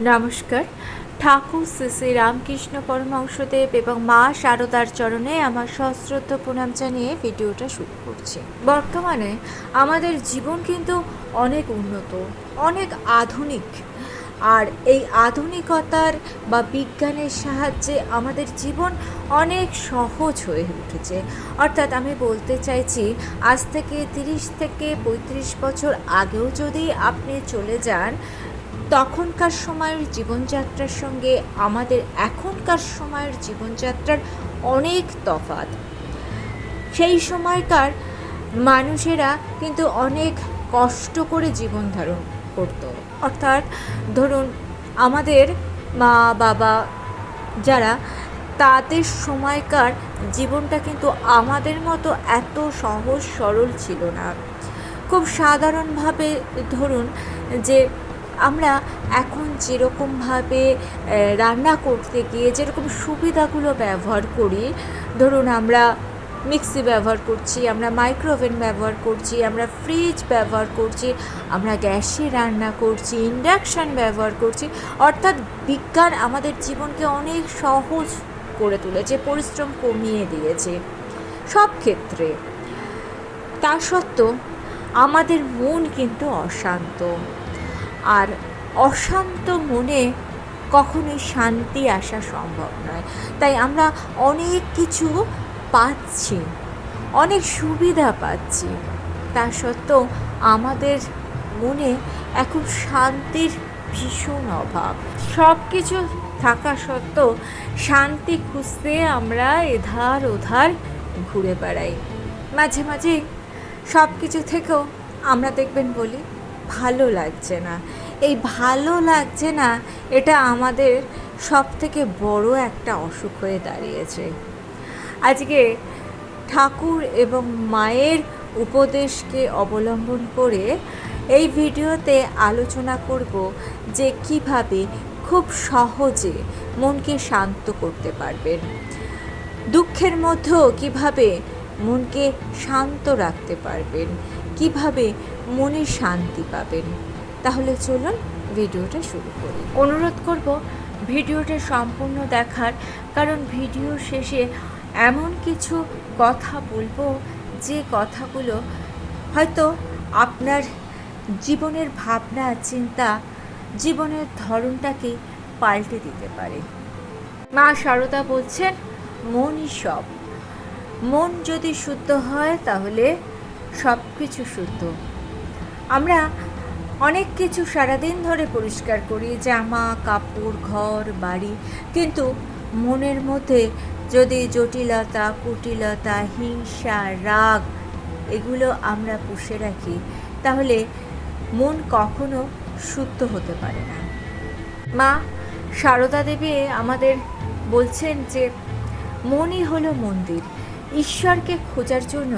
নমস্কার। ঠাকুর শ্রী শ্রী রামকৃষ্ণ পরমহংসদেব এবং মা শারদার চরণে আমার সশ্রদ্ধ প্রণাম জানিয়ে ভিডিওটা শুরু করছি। বর্তমানে আমাদের জীবন কিন্তু অনেক উন্নত, অনেক আধুনিক। আর এই আধুনিকতার বা বিজ্ঞানের সাহায্যে আমাদের জীবন অনেক সহজ হয়ে উঠেছে। অর্থাৎ আমি বলতে চাইছি, আজ থেকে 30 থেকে 35 বছর আগেও যদি আপনি চলে যান, তখনকার সময়ের জীবনযাত্রার সঙ্গে আমাদের এখনকার সময়ের জীবনযাত্রার অনেক তফাৎ। সেই সময়কার মানুষেরা কিন্তু অনেক কষ্ট করে জীবন ধারণ করত। অর্থাৎ ধরুন, আমাদের মা বাবা যারা, তাদের সময়কার জীবনটা কিন্তু আমাদের মতো এত সহজ সরল ছিল না। খুব সাধারণভাবে ধরুন যে আমরা এখন যেরকমভাবে রান্না করতে গিয়ে যেরকম সুবিধাগুলো ব্যবহার করি, ধরুন আমরা মিক্সি ব্যবহার করছি, আমরা মাইক্রোওভেন ব্যবহার করছি, আমরা ফ্রিজ ব্যবহার করছি, আমরা গ্যাসে রান্না করছি, ইন্ডাকশান ব্যবহার করছি। অর্থাৎ বিজ্ঞান আমাদের জীবনকে অনেক সহজ করে তুলেছে, পরিশ্রম কমিয়ে দিয়েছে সব ক্ষেত্রে। তা সত্ত্বেও আমাদের মন কিন্তু অশান্ত, আর অশান্ত মনে কখনোই শান্তি আসা সম্ভব নয়। তাই আমরা অনেক কিছু পাচ্ছি, অনেক সুবিধা পাচ্ছি, তা সত্ত্বেও আমাদের মনে এখন শান্তির ভীষণ অভাব। সব কিছু থাকা সত্ত্বেও শান্তি খুঁজতে আমরা এধার ওধার ঘুরে বেড়াই। মাঝে মাঝে সব কিছু থেকেও আমরা দেখবেন বলি ভালো লাগছে না। এই ভালো লাগছে না, এটা আমাদের সব থেকে বড় একটা অসুখ হয়ে দাঁড়িয়েছে। আজকে ঠাকুর এবং মায়ের উপদেশকে অবলম্বন করে এই ভিডিওতে আলোচনা করব যে কিভাবে খুব সহজে মনকে শান্ত করতে পারবেন, দুঃখের মধ্যেও কিভাবে মনকে শান্ত রাখতে পারবেন, কিভাবে মনে শান্তি পাবেন। তাহলে চলুন ভিডিওটা শুরু করি। অনুরোধ করব ভিডিওটা সম্পূর্ণ দেখার, কারণ ভিডিও শেষে এমন কিছু কথা বলবো যে কথাগুলো হয়তো আপনার জীবনের ভাবনা চিন্তা, জীবনের ধরনটাকে পাল্টে দিতে পারে। মা শারদা বলছেন, মনই সব। মন যদি শুদ্ধ হয় তাহলে সব কিছু শুদ্ধ। আমরা অনেক কিছু সারাদিন ধরে পরিষ্কার করি, জামা কাপড়, ঘর বাড়ি, কিন্তু মনের মধ্যে যদি জটিলতা, কুটিলতা, হিংসা, রাগ এগুলো আমরা পুষে রাখি, তাহলে মন কখনো শুদ্ধ হতে পারে না। মা শারদা দেবী আমাদের বলছেন যে মনই হলো মন্দির। ঈশ্বরকে খোঁজার জন্য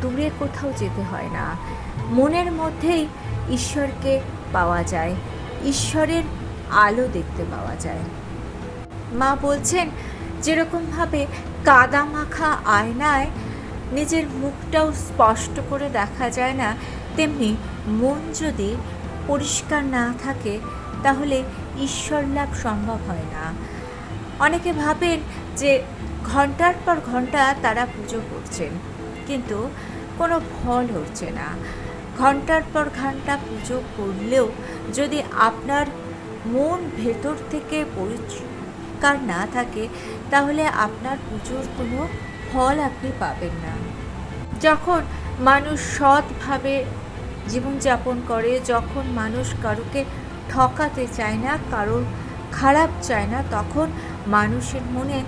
দূরে কোথাও যেতে হয় না, মনের মধ্যেই ঈশ্বরকে পাওয়া যায়, ঈশ্বরের আলো দেখতে পাওয়া যায়। মা বলছেন, যেরকমভাবে কাদা মাখা আয়নায় নিজের মুখটাও স্পষ্ট করে দেখা যায় না, তেমনি মন যদি পরিষ্কার না থাকে তাহলে ঈশ্বর লাভ সম্ভব হয় না। অনেকে ভাবেন যে ঘন্টার পর ঘন্টা তারা পুজো করছেন, কিন্তু কোনো ফল হচ্ছে না। ঘন্টার পর ঘন্টা পুজো করলেও যদি আপনার মন ভেতর থেকে পরিষ্কার না থাকে, তাহলে আপনার পুজোর কোনো ফল আপনি পাবেন না। যখন মানুষ সৎভাবে জীবনযাপন করে, যখন মানুষ কারোকে ঠকাতে চায় না, কারোর খারাপ চায় না, তখন মানুষের মনে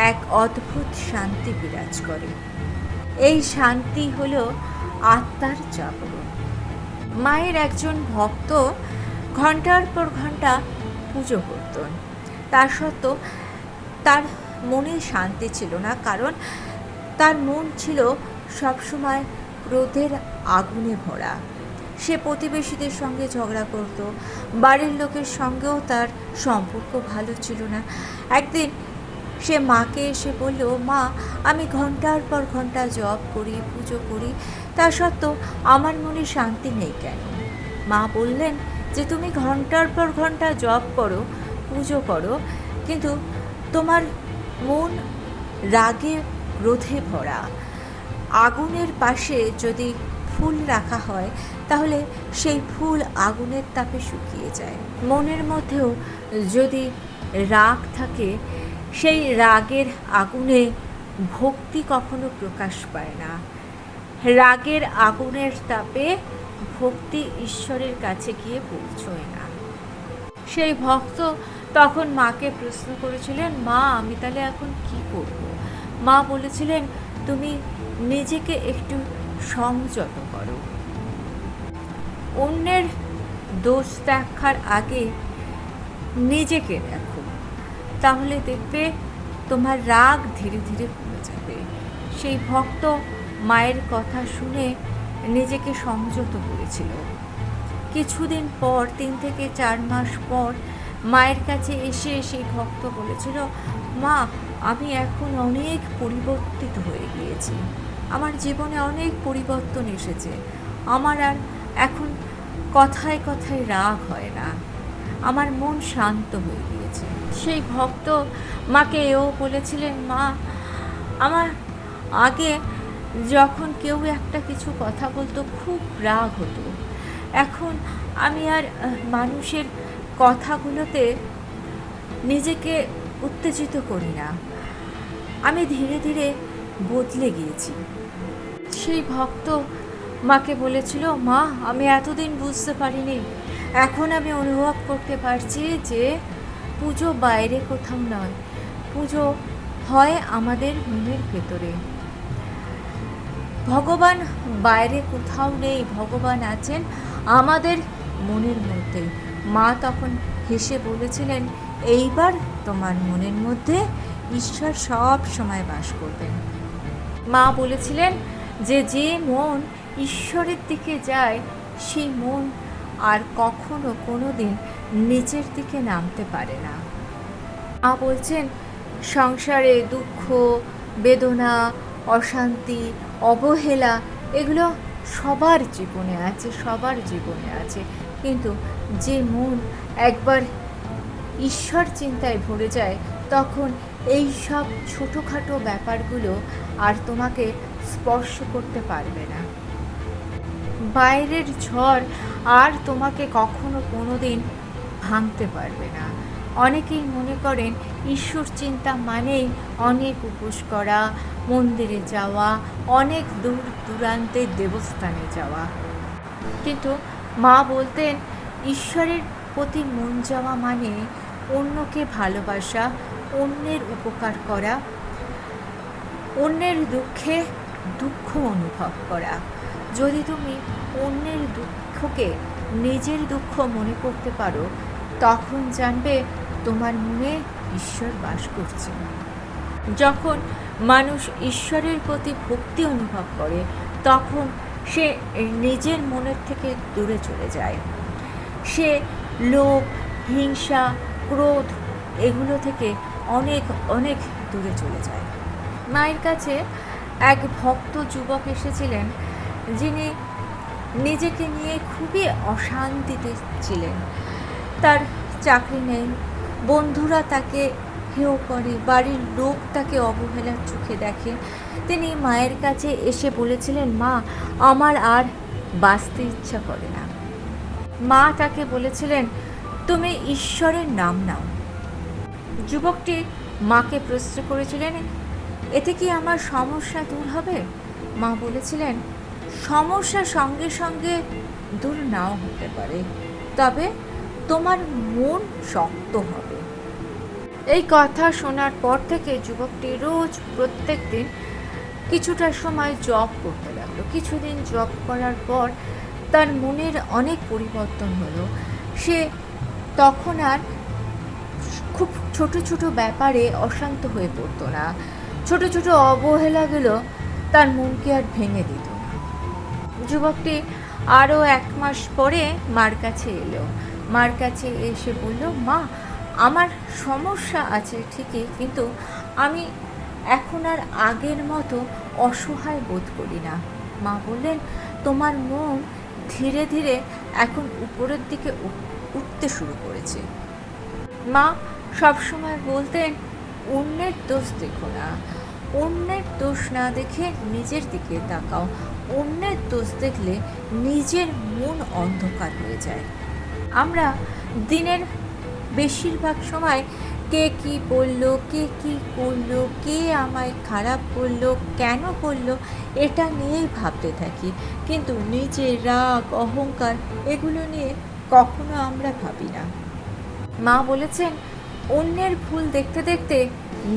এক অদ্ভুত শান্তি বিরাজ করে। এই শান্তি হলো আত্মার জাগরণ। মায়ের একজন ভক্ত ঘন্টার পর ঘন্টা পুজো করতেন, তা সত্ত্বেও তার মনে শান্তি ছিল না, কারণ তার মন ছিল সবসময় ক্রোধের আগুনে ভরা। সে প্রতিবেশীদের সঙ্গে ঝগড়া করত, বাড়ির লোকের সঙ্গেও তার সম্পর্ক ভালো ছিল না। একদিন সে মাকে এসে বলল, মা, আমি ঘন্টার পর ঘন্টা জপ করি, পুজো করি, তা সত্ত্বেও আমার মনে শান্তি নেই কেন? মা বললেন, যে তুমি ঘন্টার পর ঘন্টা জপ করো, পুজো করো, কিন্তু তোমার মন রাগে ক্রোধে ভরা। আগুনের পাশে যদি ফুল রাখা হয় তাহলে সেই ফুল আগুনের তাপে শুকিয়ে যায়। মনের মধ্যেও যদি রাগ থাকে, সেই রাগের আগুনে ভক্তি কখনো প্রকাশ পায় না। রাগের আগুনের তাপে ভক্তি ঈশ্বরের কাছে গিয়ে পৌঁছয় না। সেই ভক্ত তখন মাকে প্রশ্ন করেছিলেন, মা আমি তাহলে এখন কি করব? মা বলেছিলেন, তুমি নিজেকে একটু সংযত করো। অন্যের দোষ দেখার আগে নিজেকে দেখো, তাহলে দেখবে তোমার রাগ ধীরে ধীরে কমে যাবে। সেই ভক্ত মায়ের কথা শুনে নিজেকে সংযত করেছিল। কিছুদিন পর, 3 থেকে 4 মাস পর মায়ের কাছে এসে সেই ভক্ত বলেছিল, মা আমি এখন অনেক পরিবর্তিত হয়ে গিয়েছি, আমার জীবনে অনেক পরিবর্তন এসেছে, আমার আর এখন কথায় কথায় রাগ হয় না, আমার মন শান্ত হয়ে গিয়েছে। সেই ভক্ত মাকে এও বলেছিলেন, মা আমার আগে যখন কেউ একটা কিছু কথা বলতো খুব রাগ হতো, এখন আমি আর মানুষের কথাগুলোতে নিজেকে উত্তেজিত করি না, আমি ধীরে ধীরে বদলে গিয়েছি। সেই ভক্ত মাকে বলেছিল, মা আমি এতদিন বুঝতে পারিনি, এখন আমি অনুভব করতে পারছি যে পুজো বাইরে কোথাও নয়, পুজো হয় আমাদের মনের ভেতরে। ভগবান বাইরে কোথাও নেই, ভগবান আছেন আমাদের মনের মধ্যে। মা তখন হেসে বলেছিলেন, এইবার তোমার মনের মধ্যে ঈশ্বর সব সময় বাস করবেন। মা বলেছিলেন যে যে মন ঈশ্বরের দিকে যায় সেই মন আর কখনো কোনো দিন নিচের দিকে নামতে পারে না। মা বলছেন, সংসারে দুঃখ, বেদনা, অশান্তি, অবহেলা এগুলো সবার জীবনে আছে, সবার জীবনে আছে, কিন্তু যে মন একবার ঈশ্বর চিন্তায় ভরে যায় তখন এই সব ছোটোখাটো ব্যাপারগুলো আর তোমাকে স্পর্শ করতে পারবে না। বাইরের ঝড় আর তোমাকে কখনো কোনো দিন ভাঙতে পারবে না। অনেকেই মনে করেন ঈশ্বর চিন্তা মানেই অনেক উপোস করা, মন্দিরে যাওয়া, অনেক দূর দূরান্তের দেবস্থানে যাওয়া, কিন্তু মা বলতেন ঈশ্বরের প্রতি মন যাওয়া মানে অন্যকে ভালোবাসা, অন্যের উপকার করা, অন্যের দুঃখে দুঃখ অনুভব করা। যদি তুমি অন্যের দুঃখকে নিজের দুঃখ মনে করতে পারো তখন জানবে তোমার মনে ঈশ্বর বাস করছে। যখন মানুষ ঈশ্বরের প্রতি ভক্তি অনুভব করে তখন সে নিজের মনের থেকে দূরে চলে যায়, সে লোভ, হিংসা, ক্রোধ এগুলো থেকে অনেক অনেক দূরে চলে যায়। মায়ের কাছে এক ভক্ত যুবক এসেছিলেন যিনি নিজেকে নিয়ে খুবই অশান্তিতে ছিলেন। তার চাকরি নেই, বন্ধুরা তাকে হেয় করে, বাড়ির লোক তাকে অবহেলার চোখে দেখে। তিনি মায়ের কাছে এসে বলেছিলেন, মা আমার আর বাঁচতে ইচ্ছা করে না। মা তাকে বলেছিলেন, তুমি ঈশ্বরের নাম নাও। যুবকটি মাকে প্রশ্ন করেছিলেন, এতে কি আমার সমস্যা দূর হবে? মা বলেছিলেন, সমস্যা সঙ্গে সঙ্গে দূর নাও হতে পারে, তবে তোমার মন শক্ত হবে। এই কথা শোনার পর থেকে যুবকটি রোজ প্রত্যেক দিন কিছুটা সময় জপ করতে লাগলো। কিছুদিন জপ করার পর তার মনের অনেক পরিবর্তন হলো। সে তখন আর খুব ছোট ছোট ব্যাপারে অশান্ত হয়ে পড়তো না। ছোট ছোট অবহেলাগুলো তার মনকে আর ভেঙে দিত না। যুবকটি আরও 1 মাস পরে মার কাছে এলো। মার কাছে এসে বলল, মা আমার সমস্যা আছে ঠিকই, কিন্তু আমি এখন আর আগের মতো অসহায় বোধ করি না। মা বললেন, তোমার মন ধীরে ধীরে এখন উপরের দিকে উঠতে শুরু করেছে। মা সবসময় বলতেন, অন্যের দোষ দেখো না, অন্যের দোষ না দেখে নিজের দিকে তাকাও, অন্যের দোষ দেখলে নিজের মন অন্ধকার হয়ে যায়। আমরা দিনের বেশিরভাগ সময় কে কি বললো, কে কি করলো, কে আমায় খারাপ বললো, কেন বললো, এটা নিয়েই ভাবতে থাকি, কিন্তু নিজের রাগ অহংকার এগুলো নিয়ে কখনো আমরা ভাবি না। মা বলেছেন, অন্যের ভুল দেখতে দেখতে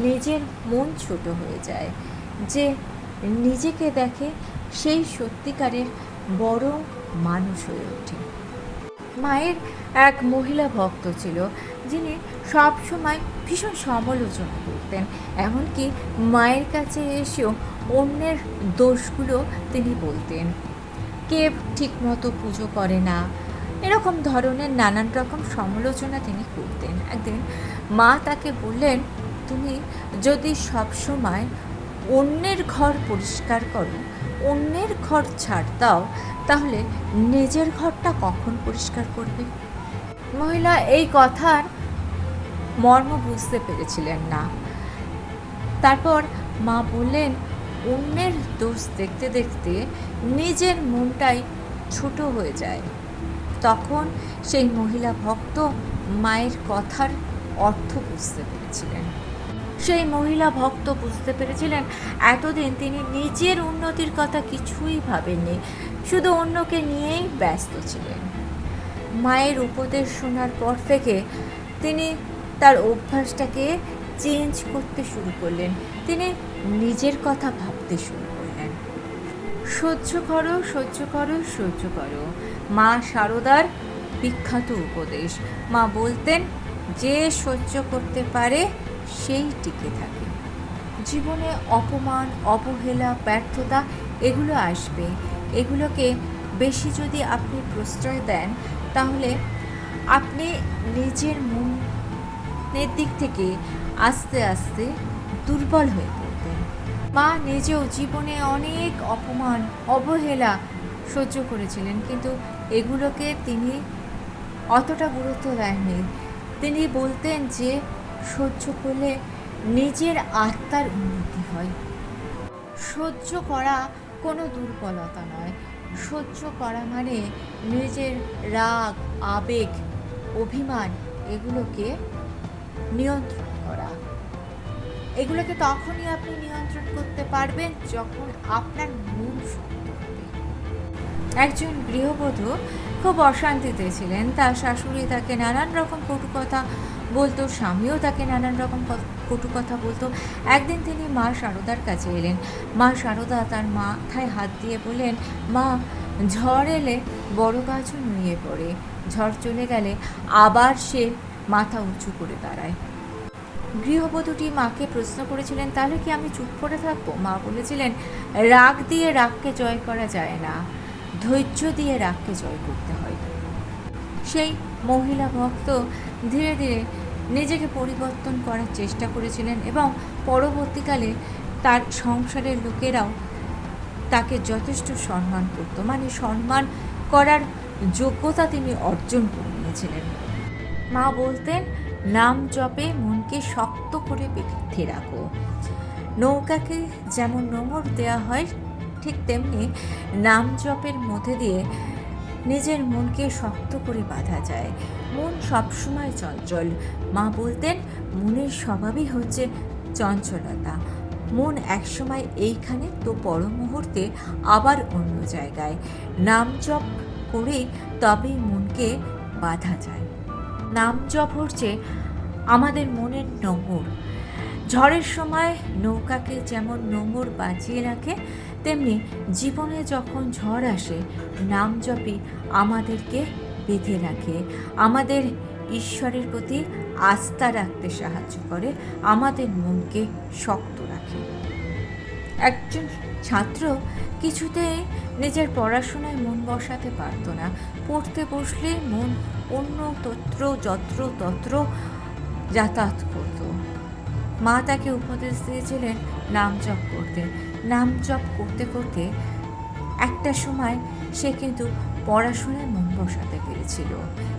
নিজের মন ছোট হয়ে যায়। যে নিজেকে দেখে সেই সত্যিকারের বড় মানুষ হয়ে ওঠে। মায়ের এক মহিলা ভক্ত ছিল, যিনি সবসময় ভীষণ সমালোচনা করতেন। এমনকি মায়ের কাছে এসেও অন্যের দোষগুলো তিনি বলতেন। কে ঠিকমতো পুজো করে না, এরকম ধরনের নানান রকম সমালোচনা তিনি করতেন। একদিন মা তাকে বললেন, তুমি যদি সবসময় অন্যের ঘর পরিষ্কার করো, অন্যের ঘর ছাড় দাও, তাহলে নিজের ঘরটা কখন পরিষ্কার করবে? মহিলা এই কথার মর্ম বুঝতে পেরেছিলেন না। তারপর মা বললেন, অন্যের দোষ দেখতে দেখতে নিজের মনটাই ছোট হয়ে যায়। তখন সেই মহিলা ভক্ত মায়ের কথার অর্থ বুঝতে পেরেছিলেন। সেই মহিলা ভক্ত বুঝতে পেরেছিলেন, এতদিন তিনি নিজের উন্নতির কথা কিছুই ভাবেননি, শুধু অন্যকে নিয়েই ব্যস্ত ছিলেন। মায়ের উপদেশ শোনার পর থেকে তিনি তার অভ্যাসটাকে চেঞ্জ করতে শুরু করলেন। তিনি নিজের কথা ভাবতে শুরু করলেন। সহ্য করো, সহ্য করো, সহ্য করো, মা শারদার বিখ্যাত উপদেশ। মা বলতেন, যে সহ্য করতে পারে সেই টিকে থাকে। জীবনে অপমান, অবহেলা, ব্যর্থতা এগুলো আসবে। এগুলোকে বেশি যদি আপনি প্রশ্রয় দেন, তাহলে আপনি নিজের মনের দিক থেকে আস্তে আস্তে দুর্বল হয়ে পড়বেন। মা নিজেও জীবনে অনেক অপমান, অবহেলা সহ্য করেছিলেন, কিন্তু এগুলোকে তিনি অতটা গুরুত্ব দেননি। তিনি বলতেন যে সহ্য করলে নিজের আত্মার উন্নতি হয়। সহ্য করা কোনো দুর্বলতা নয়। সহ্য করা মানে নিজের রাগ, আবেগ, অভিমান এগুলোকে নিয়ন্ত্রণ করা। এগুলোকে তখনই আপনি নিয়ন্ত্রণ করতে পারবেন যখন আপনার মন শক্ত হবে। একজন গৃহবধূ খুব অশান্তিতে ছিলেন। তার শাশুড়ি তাকে নানান রকম কটু কথা বলতো, স্বামীও তাকে নানান রকম কটু কথা বলতো। একদিন তিনি মা শারদার কাছে এলেন। মা শারদা তার মাথায় হাত দিয়ে বললেন, মা, ঝড় এলে বড় গাছও নুয়ে পড়ে, ঝড় চলে গেলে আবার সে মাথা উঁচু করে দাঁড়ায়। গৃহবধূটি মাকে প্রশ্ন করেছিলেন, তাহলে কি আমি চুপ করে থাকবো? মা বলেছিলেন, রাগ দিয়ে রাগকে জয় করা যায় না, ধৈর্য দিয়ে রাগকে জয় করতে হয়। সেই মহিলা ভক্ত ধীরে ধীরে নিজেকে পরিবর্তন করার চেষ্টা করেছিলেন এবং পরবর্তীকালে তার সংসারের লোকেরাও তাকে যথেষ্ট সম্মান করত, মানে সম্মান করার যোগ্যতা তিনি অর্জন করে নিয়েছিলেন। মা বলতেন, নাম জপে মনকে শক্ত করে বেঁধে রাখো। নৌকাকে যেমন নোঙর দেওয়া হয়, ঠিক তেমনি নাম জপের মধ্যে দিয়ে নিজের মনকে শক্ত করে বাঁধা যায়। মন সবসময় চঞ্চল। মা বলতেন, মনের স্বভাবই হচ্ছে চঞ্চলতা। মন একসময় এইখানে তো পর মুহূর্তে আবার অন্য জায়গায়। নাম জপ করে তবেই মনকে বাঁধা যায়। নাম জপ হচ্ছে আমাদের মনের নোঙর। ঝড়ের সময় নৌকাকে যেমন নোঙর বাঁচিয়ে রাখে, তেমনি জীবনে যখন ঝড় আসে নাম জপই আমাদেরকে বেঁধে রাখে, আমাদের ঈশ্বরের প্রতি আস্থা রাখতে সাহায্য করে, আমাদের মনকে শক্ত রাখে। একজন ছাত্র কিছুতেই নিজের পড়াশোনায় মন বসাতে পারত না। পড়তে বসলে মন অন্য যত্র তত্র যাতায়াত করত। মা তাকে উপদেশ দিয়েছিলেন নাম জপ করতে। নাম জপ করতে করতে একটা সময় সে কিন্তু পড়াশোনায় মন বসাতে পেরেছিল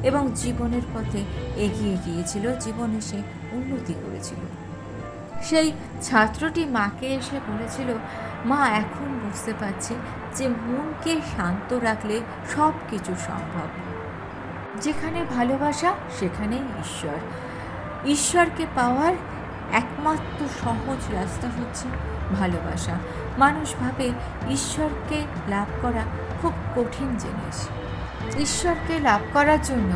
এবং জীবনের পথে এগিয়ে গিয়েছিল, জীবনে সে উন্নতি করেছিল। সেই ছাত্রটি মাকে এসে বলেছিল, মা, এখন বুঝতে পারছি যে মনকে শান্ত রাখলে সব কিছু সম্ভব। যেখানে ভালোবাসা সেখানেই ঈশ্বর। ঈশ্বরকে পাওয়ার একমাত্র সহজ রাস্তা হচ্ছে ভালোবাসা। মানুষ ভাবে ঈশ্বরকে লাভ করা খুব কঠিন জিনিস। ঈশ্বরকে লাভ করার জন্য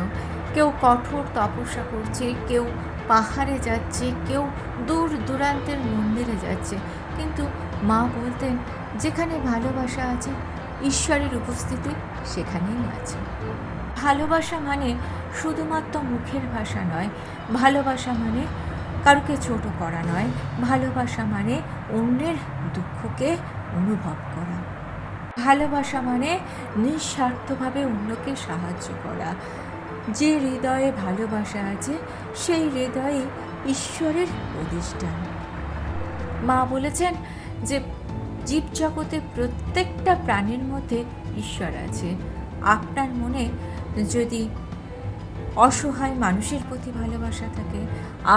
কেউ কঠোর তপস্যা করছে, কেউ পাহাড়ে যাচ্ছে, কেউ দূর দূরান্তের মন্দিরে যাচ্ছে, কিন্তু মা বলতেন যেখানে ভালোবাসা আছে ঈশ্বরের উপস্থিতি সেখানেই আছে। ভালোবাসা মানে শুধুমাত্র মুখের ভাষা নয়, ভালোবাসা মানে কাউকে ছোট করা নয়, ভালোবাসা মানে অন্যের দুঃখকে অনুভব করা, ভালোবাসা মানে নিঃস্বার্থভাবে অন্যকে সাহায্য করা। যে হৃদয়ে ভালোবাসা আছে সেই হৃদয়ে ঈশ্বরের অধিষ্ঠান। মা বলেছেন যে জীবজগতে প্রত্যেকটা প্রাণীর মধ্যে ঈশ্বর আছে। আপনার মনে যদি অসহায় মানুষের প্রতি ভালোবাসা থাকে,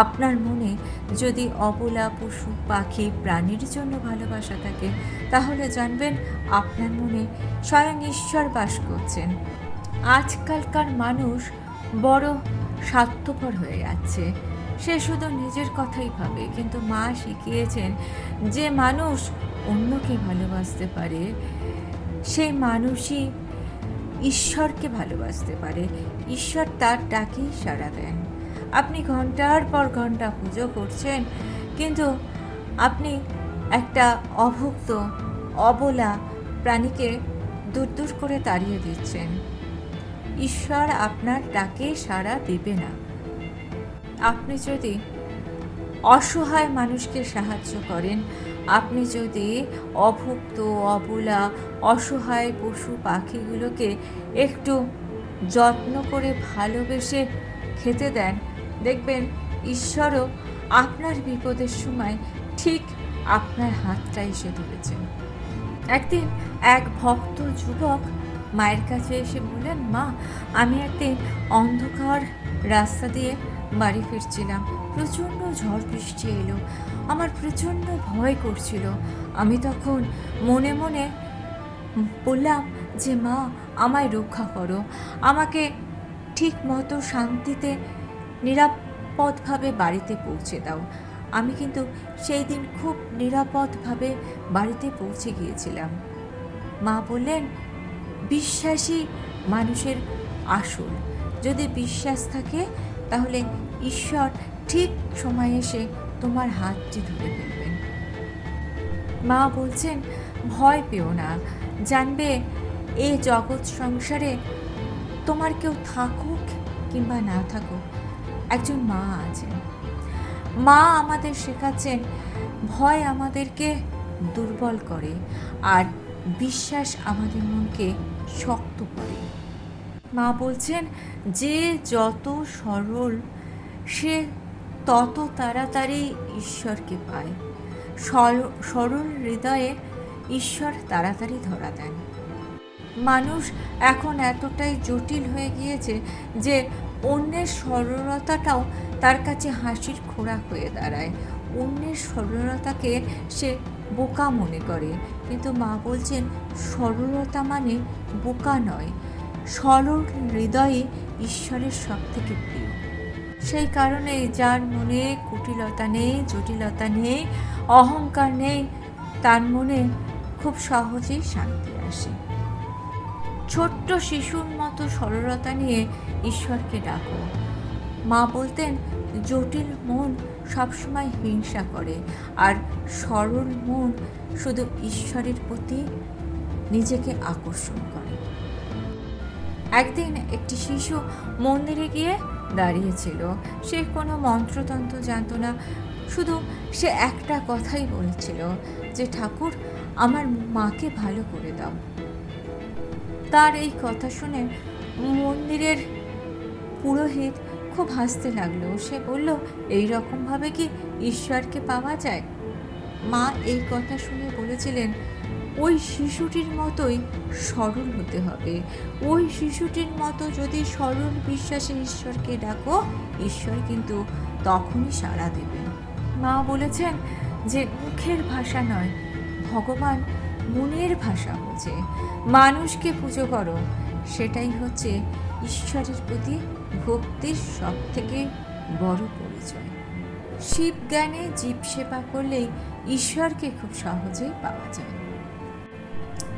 আপনার মনে যদি অবলা পশু পাখি প্রাণীর জন্য ভালোবাসা থাকে, তাহলে জানবেন আপনার মনে স্বয়ং ঈশ্বর বাস করছেন। আজকালকার মানুষ বড় স্বার্থপর হয়ে যাচ্ছে, সে শুধু নিজের কথাই ভাবে, কিন্তু মা শিখিয়েছেন যে মানুষ অন্যকে ভালোবাসতে পারে সেই মানুষই ঈশ্বরকে ভালোবাসতে পারে। ঈশ্বর তার ডাকেই সাড়া দেন। আপনি ঘন্টার পর ঘন্টা পুজো করছেন, কিন্তু আপনি একটা অভুক্ত অবলা প্রাণীকে দূর দূর করে তাড়িয়ে দিচ্ছেন। ঈশ্বর আপনার ডাকে সাড়া দেবে না। আপনি যদি অসহায় মানুষকে সাহায্য করেন, আপনি যদি অভুক্ত অবলা অসহায় পশু পাখিগুলোকে একটু যত্ন করে ভালোবেসে খেতে দেন, দেখবেন ঈশ্বরও আপনার বিপদের সময় ঠিক আপনার হাতটা এসে ধরেছেন। একদিন এক ভক্ত যুবক মায়ের কাছে এসে বললেন, মা, আমি একদিন অন্ধকার রাস্তা দিয়ে বাড়ি ফিরছিলাম, প্রচণ্ড ঝড় বৃষ্টি এলো, আমার প্রচণ্ড ভয় করছিল। আমি তখন মনে মনে বললাম যে মা, আমায় রক্ষা করো, আমাকে ঠিক মতো শান্তিতে নিরাপদভাবে বাড়িতে পৌঁছে দাও। আমি কিন্তু সেই দিন খুব নিরাপদভাবে বাড়িতে পৌঁছে গিয়েছিলাম। মা বললেন, বিশ্বাসী মানুষের আসল। যদি বিশ্বাস থাকে তাহলে ঈশ্বর ঠিক সময় এসে তোমার হাতটি ধরে ফেলবেন। মা বলছেন, ভয় পেও না, জানবে এই জগৎ সংসারে তোমার কেউ থাকুক কিংবা না থাকুক, একজন মা আছেন। মা আমাদের শেখাচ্ছেন ভয় আমাদেরকে দুর্বল করে আর বিশ্বাস আমাদের মনকে শক্ত করে। মা বলছেন, যে যত সরল সে তত তাড়াতাড়ি ঈশ্বরকে পায়। সরল হৃদয়ে ঈশ্বর তাড়াতাড়ি ধরা দেন। মানুষ এখন এতটাই জটিল হয়ে গিয়েছে যে অন্যের সরলতাটাও তার কাছে হাসির খোরাক হয়ে দাঁড়ায়। অন্যের সরলতাকে সে বোকা মনে করে, কিন্তু মা বলছেন সরলতা মানে বোকা নয়, সরল হৃদয়ে ঈশ্বরের সব থেকে প্রিয়। সেই কারণে যার মনে কুটিলতা নেই, জটিলতা নেই, অহংকার নেই, তার মনে খুব সহজেই শান্তি আসে। ছোট্ট শিশুর মতো সরলতা নিয়ে ঈশ্বরকে ডাকো। মা বলতেন, জটিল মন সবসময় হিংসা করে, আর সরল মন শুধু ঈশ্বরের প্রতি নিজেকে আকর্ষণ করে। একদিন একটি শিশু মন্দিরে গিয়ে দাঁড়িয়েছিল। সে কোনো মন্ত্রতন্ত্র জানত না, শুধু সে একটা কথাই বলেছিল যে ঠাকুর, আমার মাকে ভালো করে দাও। তার এই কথা শুনে মন্দিরের পুরোহিত খুব হাসতে লাগলো। সে বলল, এই রকমভাবে কি ঈশ্বরকে পাওয়া যায়? মা এই কথা শুনে বলেছিলেন, ওই শিশুটির মতোই সরল হতে হবে। ওই শিশুটির মতো যদি সরল বিশ্বাসে ঈশ্বরকে ডাকো, ঈশ্বর কিন্তু তখনই সাড়া দেবেন। মা বলেছেন যে মুখের ভাষা নয়, ভগবান মনের ভাষা বোঝে। মানুষকে পুজো করো, সেটাই হচ্ছে ঈশ্বরের প্রতি ভক্তির সব থেকে বড় পরিচয়। শিব জ্ঞানে জীব সেবা করলেই ঈশ্বরকে খুব সহজেই পাওয়া যায়।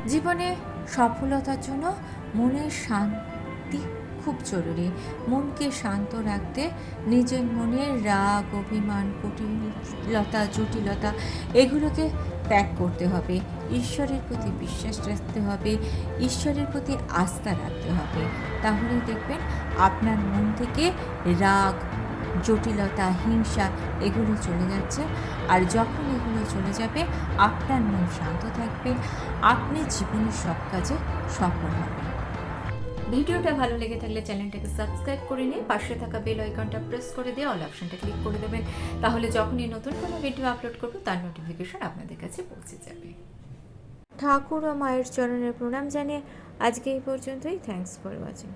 জীবনে সফলতার জন্য মনের শান্তি খুব জরুরি। মনকে শান্ত রাখতে নিজের মনের রাগ, অভিমান, কুটিলতা, জটিলতা এগুলোকে ত্যাগ করতে হবে। ঈশ্বরের প্রতি বিশ্বাস রাখতে হবে, ঈশ্বরের প্রতি আস্থা রাখতে হবে। তাহলেই দেখবেন আপনার মন থেকে রাগ, জটিলতা, হিংসা এগুলো চলে যাচ্ছে। আর যখন এগুলো চলে যাবে, আপনার মন শান্ত থাকবে, আপনি জীবনের সব কাজে সফল হবেন। ভিডিওটা ভালো লেগে থাকলে চ্যানেলটাকে সাবস্ক্রাইব করে নিয়ে পাশে থাকা বেল আইকনটা প্রেস করে দিয়ে অল অপশনটা ক্লিক করে দেবেন। তাহলে যখনই নতুন কোনো ভিডিও আপলোড করব তার নোটিফিকেশন আপনাদের কাছে পৌঁছে যাবে। ঠাকুর ও মায়ের চরণের প্রণাম জানিয়ে আজকে এই পর্যন্তই। Thanks for watching.